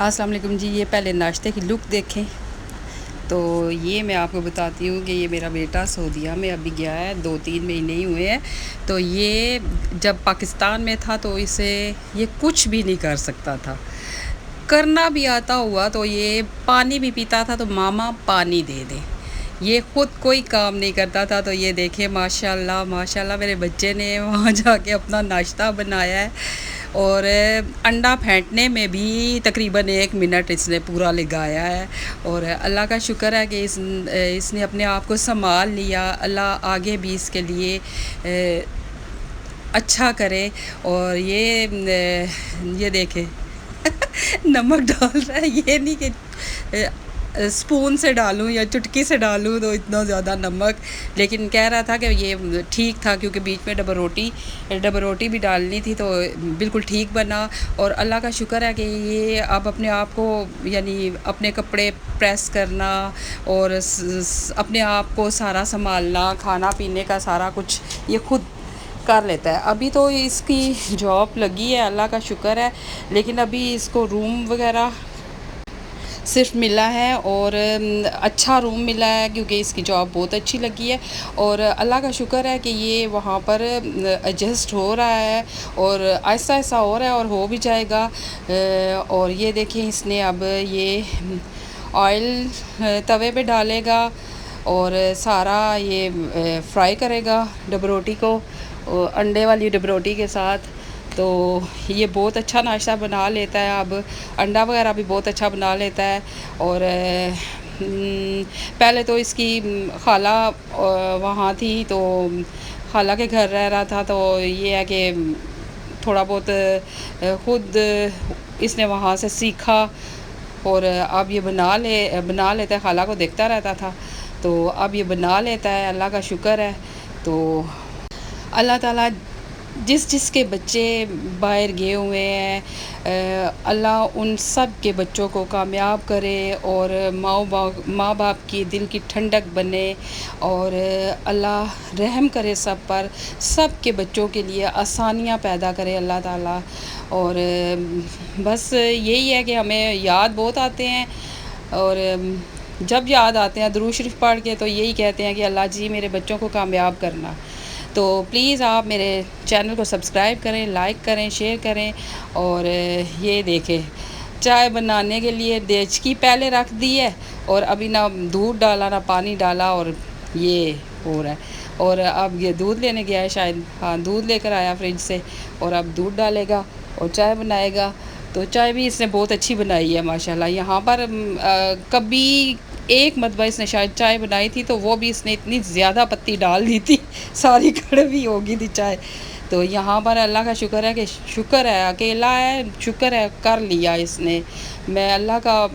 अस्सलाम वालेकुम जी। ये पहले नाश्ते की लुक देखें। तो ये मैं आपको बताती हूँ कि ये मेरा बेटा सऊदीया में अभी गया है, 2-3 महीने ही हुए हैं। तो ये जब पाकिस्तान में था तो इसे ये कुछ भी नहीं कर सकता था। करना भी आता हुआ तो ये पानी भी पीता था तो मामा पानी दे दे। ये ख़ुद कोई काम नहीं करता था। तो ये देखें माशाल्लाह माशाल्लाह मेरे बच्चे ने वहाँ जाके अपना नाश्ता बनाया है। और अंडा फेंटने में भी तकरीबन 1 मिनट इसने पूरा लगाया है। और अल्लाह का शुक्र है कि इसने अपने आप को संभाल लिया। अल्लाह आगे भी इसके लिए अच्छा करे। और ये देखें नमक डाल रहा है। ये नहीं कि स्पून से डालूं या चुटकी से डालूं तो इतना ज़्यादा नमक, लेकिन कह रहा था कि ये ठीक था क्योंकि बीच में डबल रोटी भी डालनी थी तो बिल्कुल ठीक बना। और अल्लाह का शुक्र है कि ये अब अपने आप को यानी अपने कपड़े प्रेस करना और अपने आप को सारा संभालना, खाना पीने का सारा कुछ ये खुद कर लेता है। अभी तो इसकी जॉब लगी है, अल्लाह का शुक्र है, लेकिन अभी इसको रूम वगैरह सिर्फ मिला है और अच्छा रूम मिला है क्योंकि इसकी जॉब बहुत अच्छी लगी है। और अल्लाह का शुक्र है कि ये वहाँ पर एडजस्ट हो रहा है और आहिस्ता आहिस्ता हो रहा है और हो भी जाएगा। और ये देखें इसने अब ये ऑयल तवे पे डालेगा और सारा ये फ्राई करेगा डबल रोटी को अंडे वाली डबल रोटी के साथ। तो ये बहुत अच्छा नाश्ता बना लेता है, अब अंडा वगैरह भी बहुत अच्छा बना लेता है। और पहले तो इसकी खाला वहाँ थी तो खाला के घर रह रहा था, तो ये है कि थोड़ा बहुत ख़ुद इसने वहाँ से सीखा और अब ये बना लेता है। खाला को देखता रहता था तो अब ये बना लेता है, अल्लाह का शुक्र है। तो अल्लाह ताला जिसके बच्चे बाहर गए हुए हैं, अल्लाह उन सब के बच्चों को कामयाब करे और माँ बाप की दिल की ठंडक बने। और अल्लाह रहम करे सब पर, सब के बच्चों के लिए आसानियाँ पैदा करे अल्लाह ताला। और बस यही है कि हमें याद बहुत आते हैं और जब याद आते हैं दुरूद शरीफ पढ़ के तो यही कहते हैं कि अल्लाह जी मेरे बच्चों को कामयाब करना। तो प्लीज़ आप मेरे चैनल को सब्सक्राइब करें, लाइक करें, शेयर करें। और ये देखें चाय बनाने के लिए देचकी पहले रख दी है और अभी ना दूध डाला ना पानी डाला और ये हो रहा है। और अब ये दूध लेने गया है शायद, हाँ दूध लेकर आया फ्रिज से और अब दूध डालेगा और चाय बनाएगा। तो चाय भी इसने बहुत अच्छी बनाई है माशाल्लाह। यहाँ पर कभी एक मरतबा इसने शायद चाय बनाई थी तो वो भी इसने इतनी ज़्यादा पत्ती डाल दी थी, सारी कड़वी हो गई थी चाय। तो यहाँ पर अल्लाह का शुक्र है कि शुक्र है अकेला है, शुक्र है कर लिया इसने। मैं अल्लाह का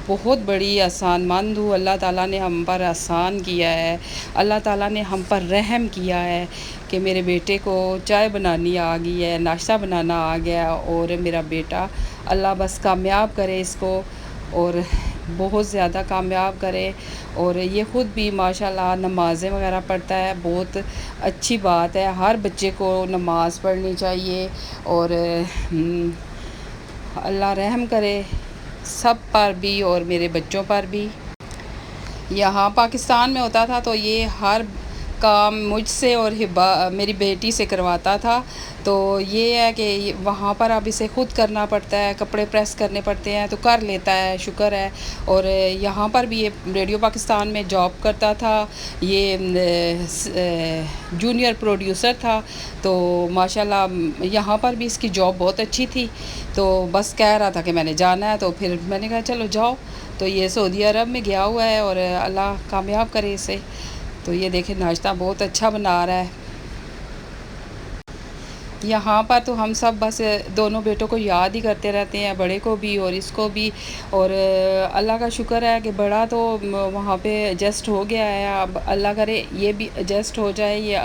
बहुत बड़ी एहसानमंद हूँ। अल्लाह ताला ने हम पर एहसान किया है, अल्लाह ताला ने हम पर रहम किया है कि मेरे बेटे को चाय बनानी आ गई है, नाश्ता बनाना आ गया। और मेरा बेटा अल्लाह बस कामयाब करे इसको और बहुत ज़्यादा कामयाब करे। और ये ख़ुद भी माशाल्लाह नमाज़ें वगैरह पढ़ता है, बहुत अच्छी बात है। हर बच्चे को नमाज़ पढ़नी चाहिए और अल्लाह रहम करे सब पर भी और मेरे बच्चों पर भी। यहाँ पाकिस्तान में होता था तो ये हर काम मुझसे और मेरी बेटी से करवाता था। तो ये है कि वहाँ पर अब इसे ख़ुद करना पड़ता है, कपड़े प्रेस करने पड़ते हैं तो कर लेता है, शुक्र है। और यहाँ पर भी ये रेडियो पाकिस्तान में जॉब करता था, ये जूनियर प्रोड्यूसर था। तो माशाल्लाह यहाँ पर भी इसकी जॉब बहुत अच्छी थी। तो बस कह रहा था कि मैंने जाना है तो फिर मैंने कहा चलो जाओ। तो ये सऊदी अरब में गया हुआ है और अल्लाह कामयाब करे इसे। तो ये देखें नाश्ता बहुत अच्छा बना रहा है। यहाँ पर तो हम सब बस दोनों बेटों को याद ही करते रहते हैं, बड़े को भी और इसको भी। और अल्लाह का शुक्र है कि बड़ा तो वहाँ पे एडजस्ट हो गया है, अब अल्लाह करे ये भी एडजस्ट हो जाए। ये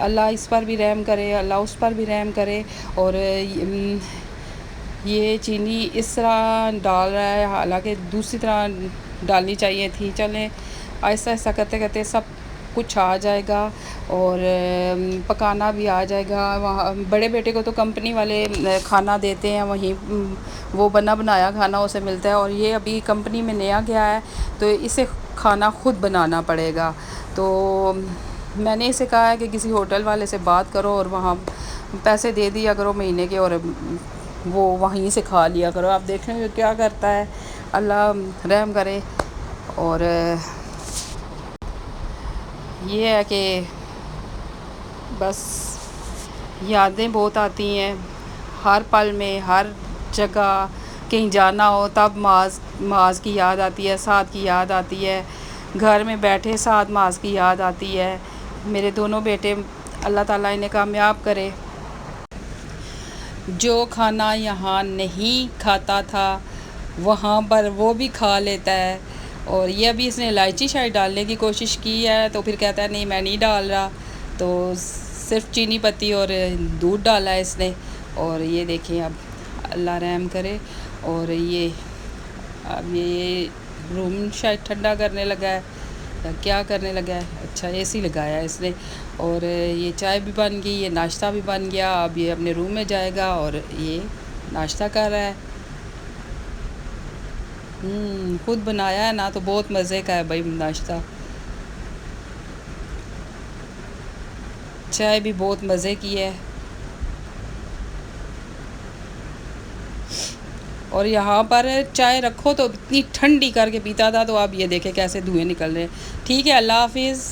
अल्लाह इस पर भी रहम करे, अल्लाह उस पर भी रहम करे। और ये चीनी इस तरह डाल रहा है, हालांकि दूसरी तरह डालनी चाहिए थी। चलें आहिस्ता आहिस्ता करते करते सब کچھ آ جائے گا اور پکانا بھی آ جائے گا. وہاں بڑے بیٹے کو تو کمپنی والے کھانا دیتے ہیں، وہیں وہ بنا بنایا کھانا اسے ملتا ہے، اور یہ ابھی کمپنی میں نیا گیا ہے تو اسے کھانا خود بنانا پڑے گا. تو میں نے اسے کہا ہے کہ کسی ہوٹل والے سے بات کرو اور وہاں پیسے دے دیا کرو مہینے کے، اور وہ وہیں سے کھا لیا کرو. آپ دیکھیں گے کیا کرتا ہے، اللہ رحم کرے. اور یہ ہے کہ بس یادیں بہت آتی ہیں ہر پل میں، ہر جگہ کہیں جانا ہو تب معاذ کی یاد آتی ہے، سعد کی یاد آتی ہے، گھر میں بیٹھے سعد معاذ کی یاد آتی ہے. میرے دونوں بیٹے اللہ تعالیٰ انہیں کامیاب کرے. جو کھانا یہاں نہیں کھاتا تھا وہاں پر وہ بھی کھا لیتا ہے. اور یہ ابھی اس نے الائچی شاید ڈالنے کی کوشش کی ہے تو پھر کہتا ہے نہیں میں نہیں ڈال رہا، تو صرف چینی پتی اور دودھ ڈالا ہے اس نے. اور یہ دیکھیں اب اللہ رحم کرے. اور یہ اب یہ روم شاید ٹھنڈا کرنے لگا ہے یا کیا کرنے لگا ہے. اچھا اے سی لگایا ہے اس نے. اور یہ چائے بھی بن گئی، یہ ناشتہ بھی بن گیا. اب یہ اپنے روم میں جائے گا اور یہ ناشتہ کر رہا ہے. خود بنایا ہے نا تو بہت مزے کا ہے بھائی ناشتہ. چائے بھی بہت مزے کی ہے. اور یہاں پر چائے رکھو تو اتنی ٹھنڈی کر کے پیتا تھا، تو اب یہ دیکھیں کیسے دھوئیں نکل رہے ہیں. ٹھیک ہے، اللہ حافظ.